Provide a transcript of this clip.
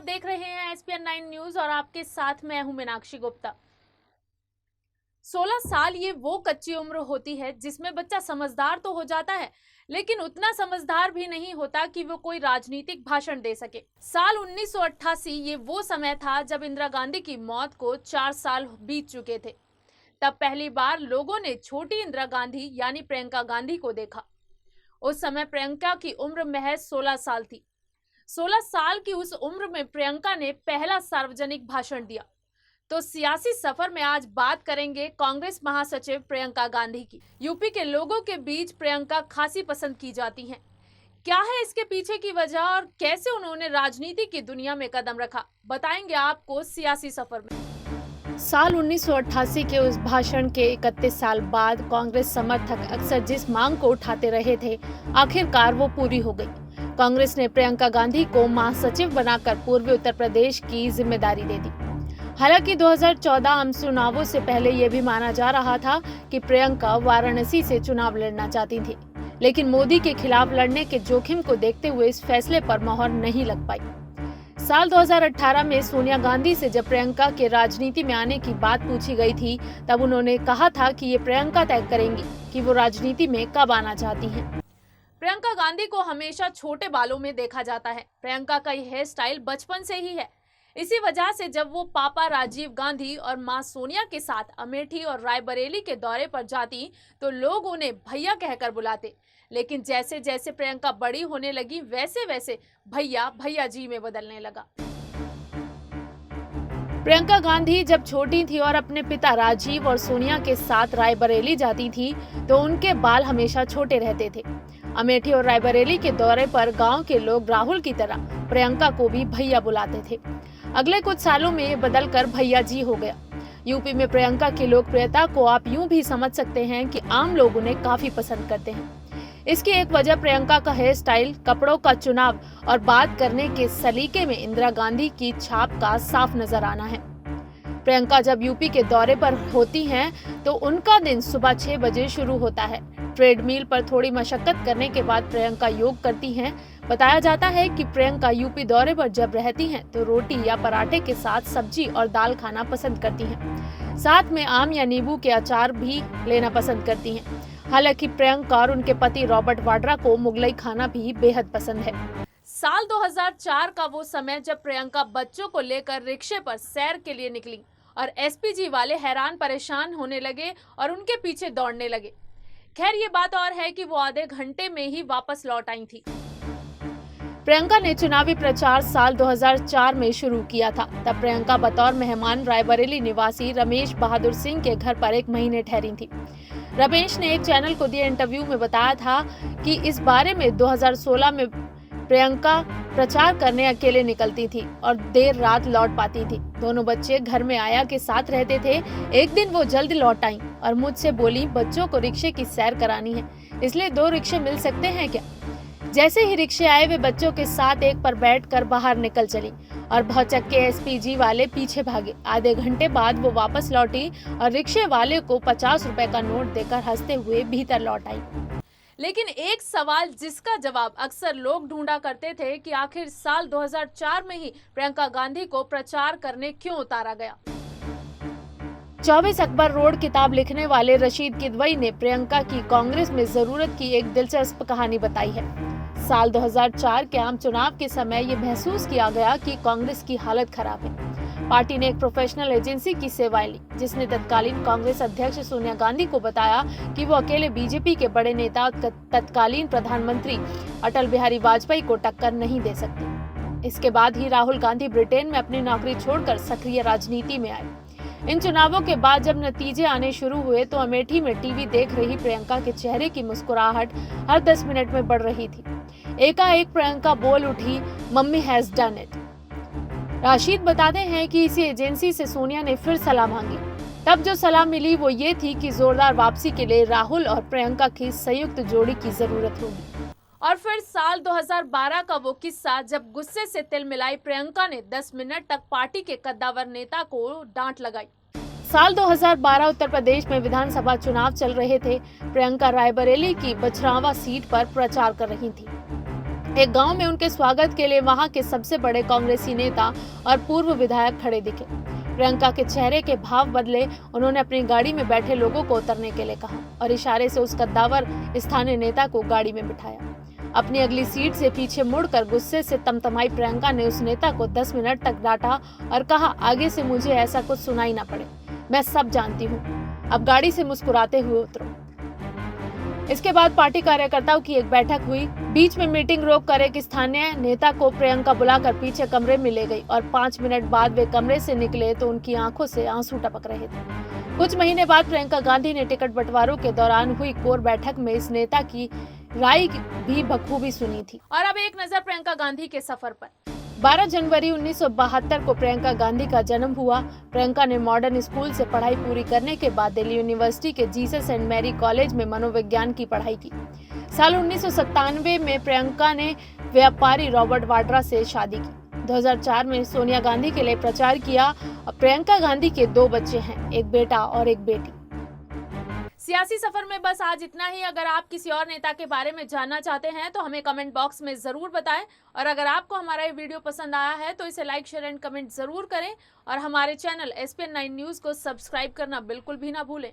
आप देख रहे हैं SPN 9 न्यूज और आपके साथ मैं हूं मीनाक्षी गुप्ता। 16 साल ये वो कच्ची उम्र होती है जिसमें बच्चा समझदार तो हो जाता है, लेकिन उतना समझदार भी नहीं होता कि वो कोई राजनीतिक भाषण दे सके। साल 1988 ये वो समय था जब इंदिरा गांधी की मौत को 4 साल बीत चुके थे। तब पहली बार लोगों ने छोटी इंदिरा गांधी यानी प्रियंका गांधी को देखा। उस समय प्रियंका की उम्र महज 16 साल थी। 16 साल की उस उम्र में प्रियंका ने पहला सार्वजनिक भाषण दिया। तो सियासी सफर में आज बात करेंगे कांग्रेस महासचिव प्रियंका गांधी की। यूपी के लोगों के बीच प्रियंका खासी पसंद की जाती हैं। क्या है इसके पीछे की वजह और कैसे उन्होंने राजनीति की दुनिया में कदम रखा, बताएंगे आपको सियासी सफर में। साल 1988 के उस भाषण के 31 साल बाद कांग्रेस समर्थक अक्सर जिस मांग को उठाते रहे थे, आखिरकार वो पूरी हो गई। कांग्रेस ने प्रियंका गांधी को महासचिव बनाकर पूर्वी उत्तर प्रदेश की जिम्मेदारी दे दी। हालांकि 2014 आम चुनावों से पहले ये भी माना जा रहा था कि प्रियंका वाराणसी से चुनाव लड़ना चाहती थी, लेकिन मोदी के खिलाफ लड़ने के जोखिम को देखते हुए इस फैसले पर मोहर नहीं लग पाई। साल 2018 में सोनिया गांधी से जब प्रियंका के राजनीति में आने की बात पूछी गई थी, तब उन्होंने कहा था कि ये प्रियंका तय करेंगी कि वो राजनीति में कब आना चाहती हैं। प्रियंका गांधी को हमेशा छोटे बालों में देखा जाता है। प्रियंका का ये हेयर स्टाइल बचपन से ही है। इसी वजह से जब वो पापा राजीव गांधी और मां सोनिया के साथ अमेठी और रायबरेली के दौरे पर जाती तो लोग उन्हें भैया कहकर बुलाते, लेकिन जैसे जैसे प्रियंका बड़ी होने लगी वैसे वैसे भैया भैया जी में बदलने लगा। प्रियंका गांधी जब छोटी थी और अपने पिता राजीव और सोनिया के साथ रायबरेली जाती थी तो उनके बाल हमेशा छोटे रहते थे। अमेठी और रायबरेली के दौरे पर गांव के लोग राहुल की तरह प्रियंका को भी भैया बुलाते थे। अगले कुछ सालों में ये बदलकर भैया जी हो गया। यूपी में प्रियंका की लोकप्रियता को आप यूं भी समझ सकते हैं कि आम लोग उन्हें काफी पसंद करते हैं। इसकी एक वजह प्रियंका का हेयर स्टाइल, कपड़ों का चुनाव और बात करने के सलीके में इंदिरा गांधी की छाप का साफ नजर आना है। प्रियंका जब यूपी के दौरे पर होती हैं तो उनका दिन सुबह 6 बजे शुरू होता है। ट्रेडमिल पर थोड़ी मशक्कत करने के बाद प्रियंका योग करती हैं। बताया जाता है कि प्रियंका यूपी दौरे पर जब रहती हैं तो रोटी या पराठे के साथ सब्जी और दाल खाना पसंद करती हैं। साथ में आम या नींबू के अचार भी लेना पसंद करती हैं। हालांकि प्रियंका और उनके पति रॉबर्ट वाड्रा को मुगलई खाना भी बेहद पसंद है। साल 2004 का वो समय जब प्रियंका बच्चों को लेकर रिक्शे पर सैर के लिए निकली और SPG वाले हैरान परेशान होने लगे और उनके पीछे दौड़ने लगे। खैर ये बात और है कि वो आधे घंटे में ही वापस लौट आई थी। प्रियंका ने चुनावी प्रचार साल 2004 में शुरू किया था। तब प्रियंका बतौर मेहमान रायबरेली निवासी रमेश बहादुर सिंह के घर पर 1 महीने ठहरी थी। रमेश ने एक चैनल को दिए इंटरव्यू में बताया था कि इस बारे में 2016 में प्रियंका प्रचार करने अकेले निकलती थी और देर रात लौट पाती थी। दोनों बच्चे घर में आया के साथ रहते थे। एक दिन वो जल्द लौट आईं और मुझसे बोली, बच्चों को रिक्शे की सैर करानी है, इसलिए 2 रिक्शे मिल सकते हैं क्या? जैसे ही रिक्शे आए वे बच्चों के साथ एक पर बैठकर बाहर निकल चली और भौचक्के SPG वाले पीछे भागे। आधे घंटे बाद वो वापस लौटी और रिक्शे वाले को 50 रुपए का नोट देकर हंसते हुए भीतर लौट आई। लेकिन एक सवाल जिसका जवाब अक्सर लोग ढूंढा करते थे कि आखिर साल 2004 में ही प्रियंका गांधी को प्रचार करने क्यों उतारा गया। 24 अकबर रोड किताब लिखने वाले रशीद किदवई ने प्रियंका की कांग्रेस में जरूरत की एक दिलचस्प कहानी बताई है। साल 2004 के आम चुनाव के समय ये महसूस किया गया कि कांग्रेस की हालत खराब है। पार्टी ने एक प्रोफेशनल एजेंसी की सेवाएं ली, जिसने तत्कालीन कांग्रेस अध्यक्ष सोनिया गांधी को बताया कि वो अकेले बीजेपी के बड़े नेता और तत्कालीन प्रधानमंत्री अटल बिहारी वाजपेयी को टक्कर नहीं दे सकते। इसके बाद ही राहुल गांधी ब्रिटेन में अपनी नौकरी छोड़कर सक्रिय राजनीति में आए। इन चुनावों के बाद जब नतीजे आने शुरू हुए तो अमेठी में टीवी देख रही प्रियंका के चेहरे की मुस्कुराहट हर 10 मिनट में बढ़ रही थी। एकाएक प्रियंका बोल उठी, mummy has done it. Rashid बताते हैं कि इसी एजेंसी से सोनिया ने फिर सलाह मांगी। तब जो सलाह मिली वो ये थी कि जोरदार वापसी के लिए राहुल और प्रियंका की संयुक्त जोड़ी की जरूरत होगी। और फिर साल 2012 का वो किस्सा जब गुस्से से तिल मिलाई प्रियंका ने 10 मिनट तक पार्टी के कद्दावर नेता को डांट लगाई। साल 2012 उत्तर प्रदेश में विधानसभा चुनाव चल रहे थे। प्रियंका रायबरेली की बछरावा सीट पर प्रचार कर रही थी। एक गांव में उनके स्वागत के लिए वहां के सबसे बड़े कांग्रेसी नेता और पूर्व विधायक खड़े दिखे। प्रियंका के चेहरे के भाव बदले, उन्होंने अपनी गाड़ी में बैठे लोगों को उतरने के लिए कहा और इशारे से उस कद्दावर स्थानीय नेता को गाड़ी में बिठाया। अपनी अगली सीट से पीछे मुड़कर गुस्से से तमतमाई प्रियंका ने उस नेता को 10 मिनट तक डांटा और कहा, आगे से मुझे ऐसा कुछ सुनाई ना पड़े, मैं सब जानती हूँ, अब गाड़ी से मुस्कुराते हुए उतरो। इसके बाद पार्टी कार्यकर्ताओं की एक बैठक हुई। बीच में मीटिंग रोक कर एक स्थानीय नेता को प्रियंका बुलाकर पीछे कमरे में ले गई और 5 मिनट बाद वे कमरे से निकले तो उनकी आंखों से आंसू टपक रहे थे। कुछ महीने बाद प्रियंका गांधी ने टिकट बंटवारों के दौरान हुई कोर बैठक में इस नेता की राय भी बखूबी सुनी थी। और अब एक नजर प्रियंका गांधी के सफर पर। 12 जनवरी 1972 को प्रियंका गांधी का जन्म हुआ। प्रियंका ने मॉडर्न स्कूल से पढ़ाई पूरी करने के बाद दिल्ली यूनिवर्सिटी के जीसस एंड मैरी कॉलेज में मनोविज्ञान की पढ़ाई की। साल 1997 में प्रियंका ने व्यापारी रॉबर्ट वाड्रा से शादी की। 2004 में सोनिया गांधी के लिए प्रचार किया। प्रियंका गांधी के 2 बच्चे हैं, एक बेटा और एक बेटी। सियासी सफर में बस आज इतना ही। अगर आप किसी और नेता के बारे में जानना चाहते हैं तो हमें कमेंट बॉक्स में जरूर बताएं और अगर आपको हमारा ये वीडियो पसंद आया है तो इसे लाइक, शेयर एंड कमेंट जरूर करें और हमारे चैनल SPN9 न्यूज को सब्सक्राइब करना बिल्कुल भी ना भूलें।